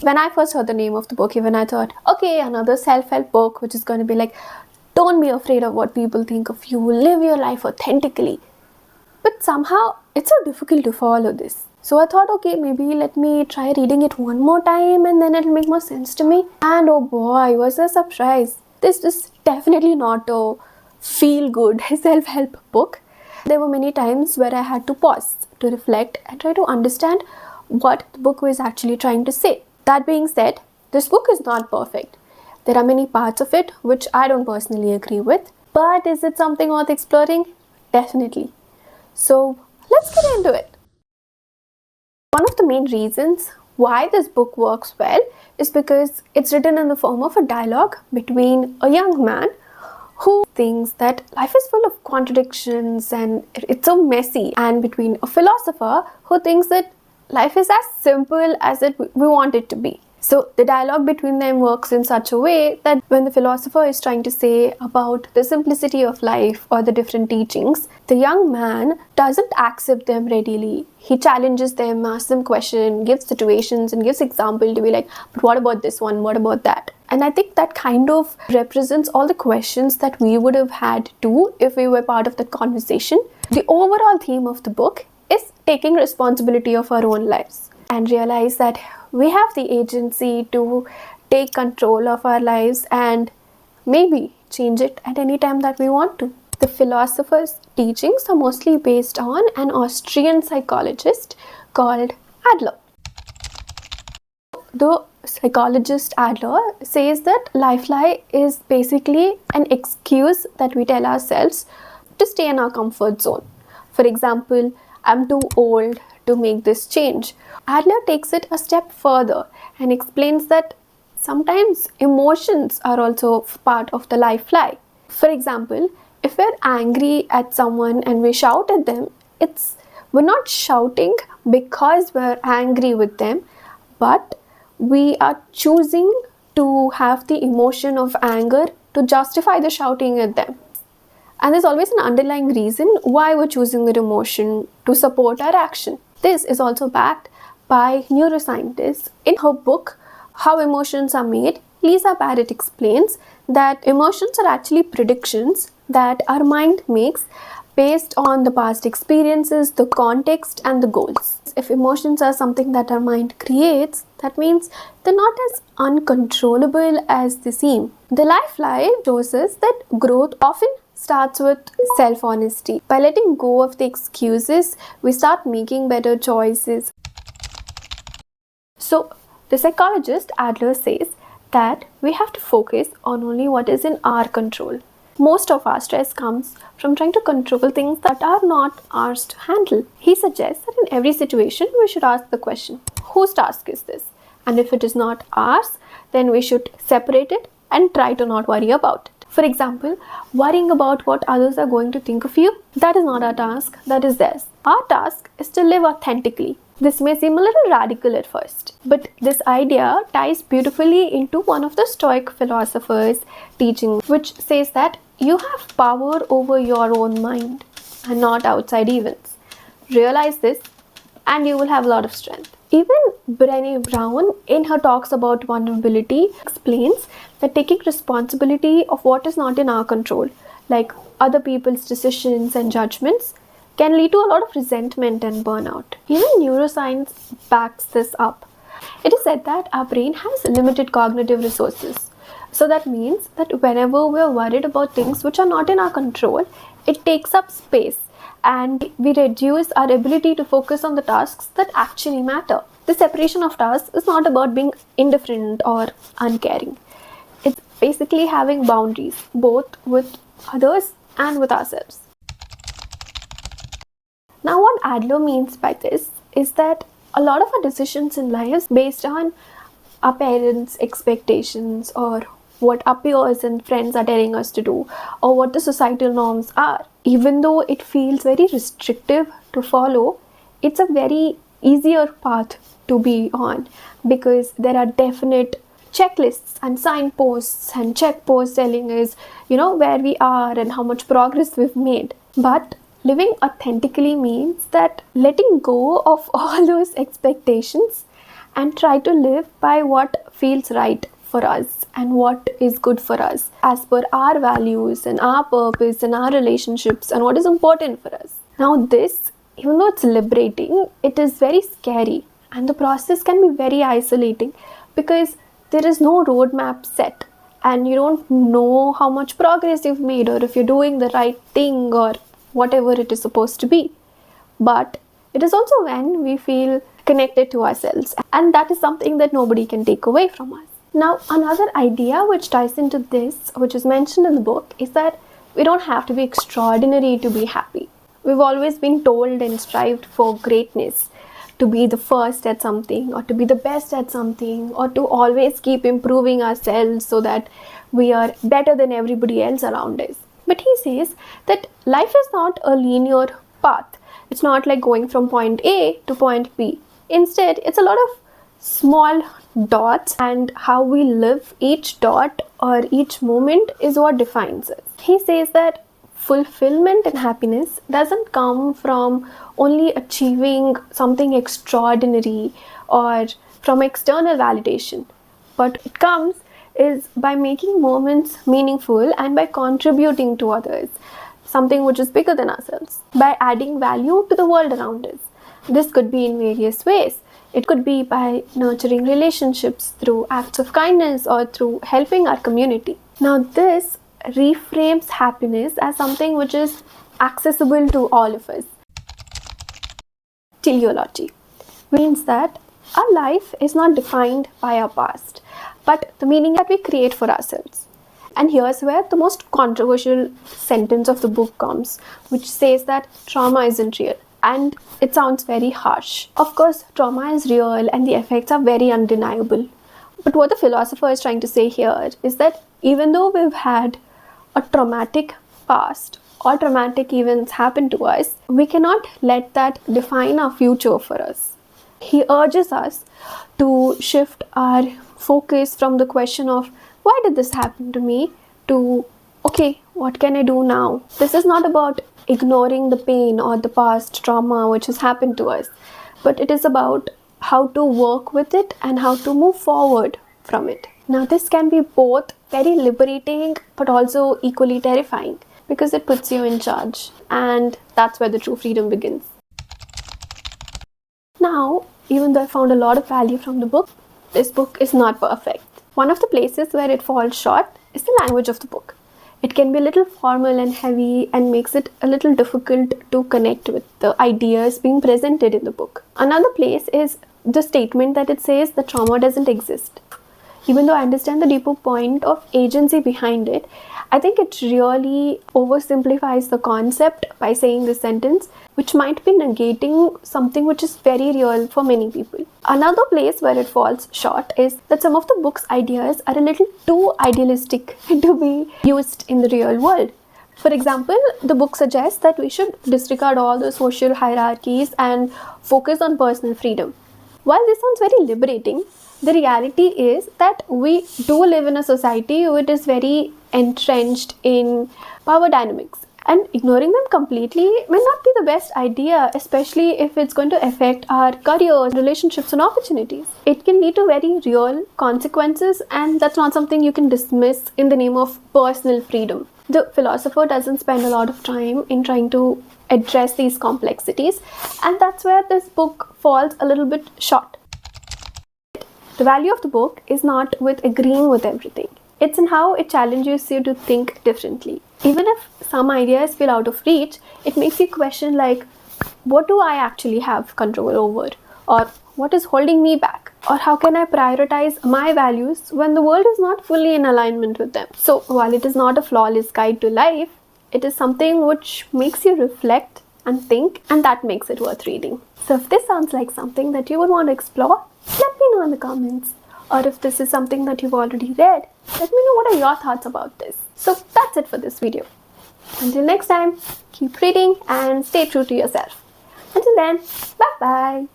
When I first heard the name of the book, even I thought, okay, another self-help book, which is going to be like, don't be afraid of what people think of you, live your life authentically. But somehow, it's so difficult to follow this. So I thought, okay, maybe let me try reading it one more time and then it'll make more sense to me. And oh boy, was a surprise. This is definitely not a feel-good self-help book. There were many times where I had to pause to reflect and try to understand what the book was actually trying to say. That being said, this book is not perfect. There are many parts of it which I don't personally agree with. But is it something worth exploring? Definitely. So let's get into it. One of the main reasons why this book works well is because it's written in the form of a dialogue between a young man who thinks that life is full of contradictions and it's so messy, and between a philosopher who thinks that life is as simple as we want it to be. So the dialogue between them works in such a way that when the philosopher is trying to say about the simplicity of life or the different teachings, the young man doesn't accept them readily. He challenges them, asks them questions, gives situations and gives example to be like, but what about this one? What about that? And I think that kind of represents all the questions that we would have had too if we were part of the conversation. The overall theme of the book is taking responsibility of our own lives and realize that we have the agency to take control of our lives and maybe change it at any time that we want to. The philosopher's teachings are mostly based on an Austrian psychologist called Adler. The psychologist Adler says that life is basically an excuse that we tell ourselves to stay in our comfort zone. For example, I'm too old to make this change. Adler takes it a step further and explains that sometimes emotions are also part of the life lie. For example, if we're angry at someone and we shout at them, we're not shouting because we're angry with them, but we are choosing to have the emotion of anger to justify the shouting at them. And there's always an underlying reason why we're choosing that emotion to support our action. This is also backed by neuroscientists. In her book, How Emotions Are Made, Lisa Barrett explains that emotions are actually predictions that our mind makes based on the past experiences, the context, and the goals. If emotions are something that our mind creates, that means they're not as uncontrollable as they seem. The life lie shows us that growth often starts with self-honesty. By letting go of the excuses, we start making better choices. So, the psychologist Adler says that we have to focus on only what is in our control. Most of our stress comes from trying to control things that are not ours to handle. He suggests that in every situation, we should ask the question, whose task is this? And if it is not ours, then we should separate it and try to not worry about it. For example, worrying about what others are going to think of you, that is not our task, that is theirs. Our task is to live authentically. This may seem a little radical at first, but this idea ties beautifully into one of the Stoic philosophers' teachings, which says that you have power over your own mind and not outside events. Realize this and you will have a lot of strength. Even Brené Brown, in her talks about vulnerability, explains that taking responsibility of what is not in our control, like other people's decisions and judgments, can lead to a lot of resentment and burnout. Even neuroscience backs this up. It is said that our brain has limited cognitive resources. So that means that whenever we're worried about things which are not in our control, it takes up space and we reduce our ability to focus on the tasks that actually matter. The separation of tasks is not about being indifferent or uncaring. It's basically having boundaries, both with others and with ourselves. Now, what Adler means by this is that a lot of our decisions in life based on our parents' expectations or what our peers and friends are telling us to do or what the societal norms are. Even though it feels very restrictive to follow, it's a very easier path to be on because there are definite checklists and signposts and checkposts telling us, where we are and how much progress we've made. But living authentically means that letting go of all those expectations and try to live by what feels right for us and what is good for us as per our values and our purpose and our relationships and what is important for us. Now, this, even though it's liberating, it is very scary, and the process can be very isolating because there is no roadmap set and you don't know how much progress you've made or if you're doing the right thing or whatever it is supposed to be. But it is also when we feel connected to ourselves, and that is something that nobody can take away from us. Now, another idea which ties into this, which is mentioned in the book, is that we don't have to be extraordinary to be happy. We've always been told and strived for greatness, to be the first at something or to be the best at something or to always keep improving ourselves so that we are better than everybody else around us. But he says that life is not a linear path. It's not like going from point A to point B. Instead, it's a lot of small dots, and how we live each dot or each moment is what defines us. He says that fulfillment and happiness doesn't come from only achieving something extraordinary or from external validation, but it comes is by making moments meaningful and by contributing to others, something which is bigger than ourselves, by adding value to the world around us. This could be in various ways. It could be by nurturing relationships through acts of kindness or through helping our community. Now, this reframes happiness as something which is accessible to all of us. Teleology means that our life is not defined by our past, but the meaning that we create for ourselves. And here's where the most controversial sentence of the book comes, which says that trauma isn't real. And it sounds very harsh. Of course, trauma is real and the effects are very undeniable. But what the philosopher is trying to say here is that even though we've had a traumatic past or traumatic events happen to us, we cannot let that define our future for us. He urges us to shift our focus from the question of why did this happen to me to okay, what can I do now? This is not about ignoring the pain or the past trauma which has happened to us, but it is about how to work with it and how to move forward from it. Now, this can be both very liberating but also equally terrifying because it puts you in charge, and that's where the true freedom begins. Now, even though I found a lot of value from the book, this book is not perfect. One of the places where it falls short is the language of the book. It can be a little formal and heavy and makes it a little difficult to connect with the ideas being presented in the book. Another place is the statement that it says that trauma doesn't exist. Even though I understand the deeper point of agency behind it, I think it really oversimplifies the concept by saying this sentence, which might be negating something which is very real for many people. Another place where it falls short is that some of the book's ideas are a little too idealistic to be used in the real world. For example, the book suggests that we should disregard all the social hierarchies and focus on personal freedom. While this sounds very liberating, the reality is that we do live in a society which is very entrenched in power dynamics, and ignoring them completely may not be the best idea, especially if it's going to affect our careers, relationships and opportunities. It can lead to very real consequences, and that's not something you can dismiss in the name of personal freedom. The philosopher doesn't spend a lot of time in trying to address these complexities, and that's where this book falls a little bit short. The value of the book is not with agreeing with everything. It's in how it challenges you to think differently. Even if some ideas feel out of reach, it makes you question like, what do I actually have control over? Or what is holding me back? Or how can I prioritize my values when the world is not fully in alignment with them? So while it is not a flawless guide to life, it is something which makes you reflect and think, and that makes it worth reading. So if this sounds like something that you would want to explore, let me know in the comments. Or if this is something that you've already read, let me know what are your thoughts about this. So that's it for this video. Until next time, keep reading and stay true to yourself. Until then, bye bye.